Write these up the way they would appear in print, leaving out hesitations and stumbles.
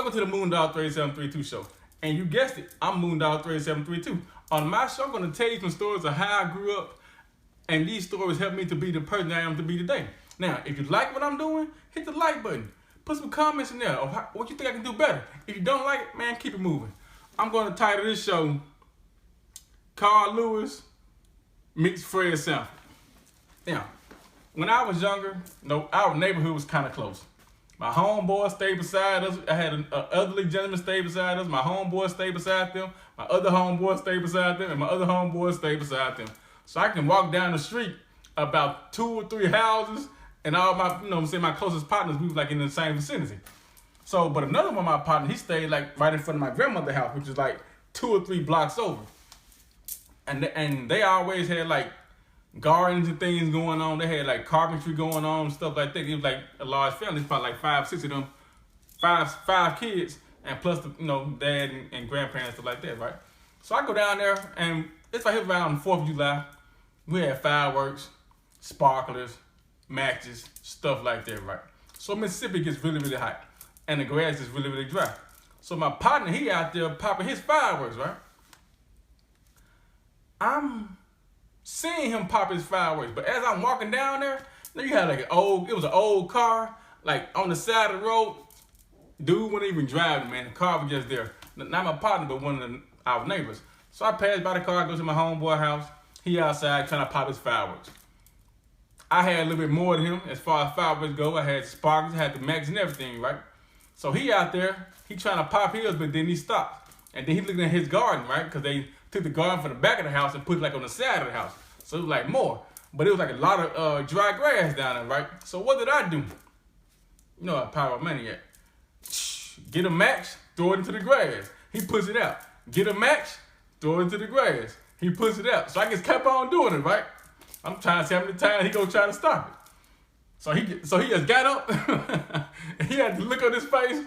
Welcome to the MoonDog38732 Show. And you guessed it, I'm MoonDog38732. On my show, I'm going to tell you some stories of how I grew up, and these stories helped me to be the person I am to be today. Now, if you like what I'm doing, hit the like button. Put some comments in there of what you think I can do better. If you don't like it, man, keep it moving. I'm going to title this show, Carl Lewis Meets Fred Sanford. Now, when I was younger, our neighborhood was kind of close. My homeboy stayed beside us. I had an elderly gentleman stay beside us. My homeboy stayed beside them. My other homeboy stayed beside them. And my other homeboy stayed beside them. So I can walk down the street about 2 or 3 houses, and all my, my closest partners, we were like in the same vicinity. So, but another one of my partners, he stayed like right in front of my grandmother's house, which is like 2 or 3 blocks over. And they always had like gardens and things going on. They had like carpentry going on and stuff like that. It was like a large family. It's probably like 5, 6 of them, five kids, and plus the dad and grandparents, stuff like that, right? So I go down there, and it's like around the 4th of July. We had fireworks, sparklers, matches, stuff like that, right? So Mississippi gets really, really hot, and the grass is really, really dry. So my partner, he out there popping his fireworks, right? I'm seeing him pop his fireworks, but as I'm walking down there, you had like it was an old car, like on the side of the road. Dude wasn't even driving, man. The car was just there. Not my partner, but one of our neighbors. So I passed by the car, go to my homeboy house. He outside trying to pop his fireworks. I had a little bit more than him as far as fireworks go. I had sparklers, I had the mags and everything, right? So he out there, he trying to pop his, but then he stopped. And then he looking at his garden, right? Because they took the garden from the back of the house and put it like on the side of the house. So it was like more. But it was like a lot of dry grass down there, right? So what did I do? You know how pyromaniac. Get a match, throw it into the grass. He puts it out. Get a match, throw it into the grass. He puts it out. So I just kept on doing it, right? I'm trying to see how many times he gonna try to stop it. So he just got up. He had to look on his face,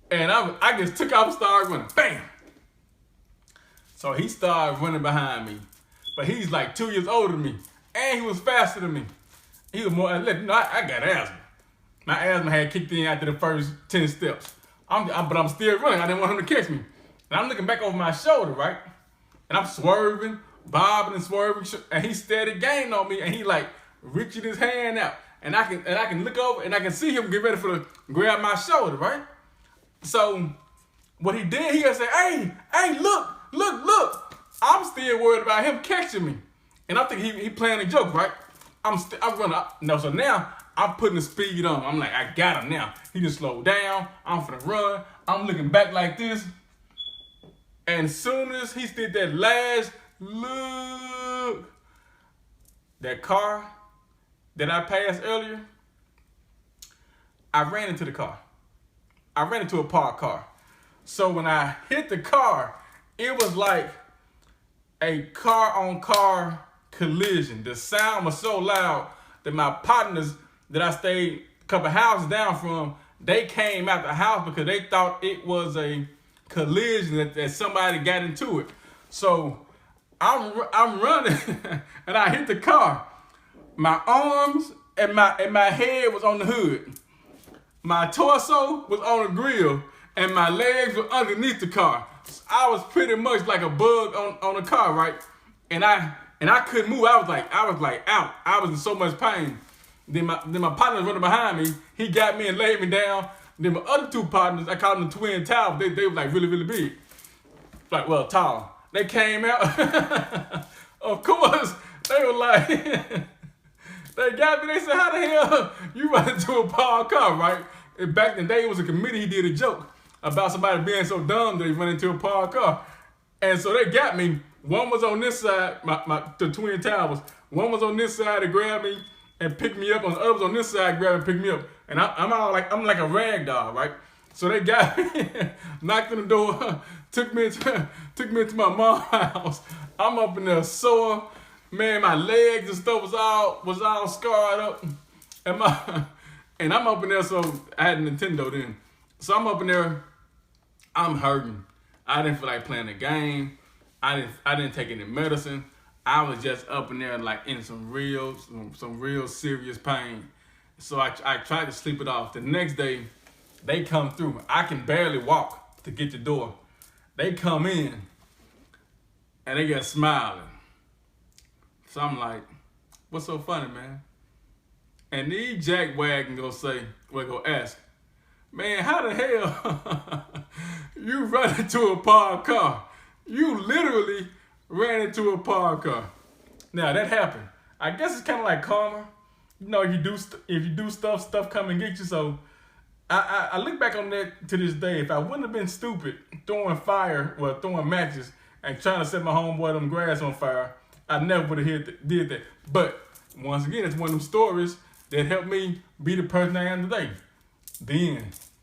and I just took off and started running. Bam! So he started running behind me. But he's like 2 years older than me. And he was faster than me. He was more athletic. I got asthma. My asthma had kicked in after the first 10 steps. But I'm still running. I didn't want him to catch me. And I'm looking back over my shoulder, right? And I'm swerving, bobbing and swerving. And he steady gained on me. And he like reaching his hand out. And I can look over and I can see him get ready to grab my shoulder, right? So what he did, he just said, hey, look. I'm still worried about him catching me. And I think he playing a joke, right? I'm running up. No, so now I'm putting the speed on. I'm like, I got him now. He just slowed down. I'm finna run. I'm looking back like this. And as soon as he did that last look, that car that I passed earlier, I ran into the car. I ran into a parked car. So when I hit the car, it was like a car-on-car collision. The sound was so loud that my partners that I stayed a couple houses down from, they came out the house because they thought it was a collision that somebody got into it. So I'm running and I hit the car. My arms and my head was on the hood. My torso was on the grill and my legs were underneath the car. I was pretty much like a bug on the car, right? And I couldn't move. I was like out. I was in so much pain. Then my partner was running behind me. He got me and laid me down. Then my other 2 partners, I called them twin towers. They were like really, really big. Like, well, tall. They came out. Of course, they were like, they got me. They said, how the hell you run into a parked car, right? And back in the day, it was a committee. He did a joke about somebody being so dumb that he run into a parked car. And so they got me. One was on this side, the twin towers. One was on this side to grab me and pick me up. On the other was on this side, grab and pick me up. And I'm like a rag doll, right? So they got me, knocked on the door, took me into my mom's house. I'm up in there sore. Man, my legs and stuff was all scarred up. And I'm up in there, so I had a Nintendo then. So I'm up in there, I'm hurting. I didn't feel like playing the game. I didn't take any medicine. I was just up in there like in some real serious pain. So I tried to sleep it off. The next day, They come through. I can barely walk to get the door. They come in and they get smiling. So I'm like, what's so funny, man? And these jackwagon go ask, man, how the hell you run into a parked car? You literally ran into a parked car. Now that happened. I guess it's kind of like karma. You know, if you do stuff come and get you. So I look back on that to this day. If I wouldn't have been stupid throwing matches and trying to set my homeboy them grass on fire, I never would have did that. But once again, it's one of them stories that helped me be the person I am today. Then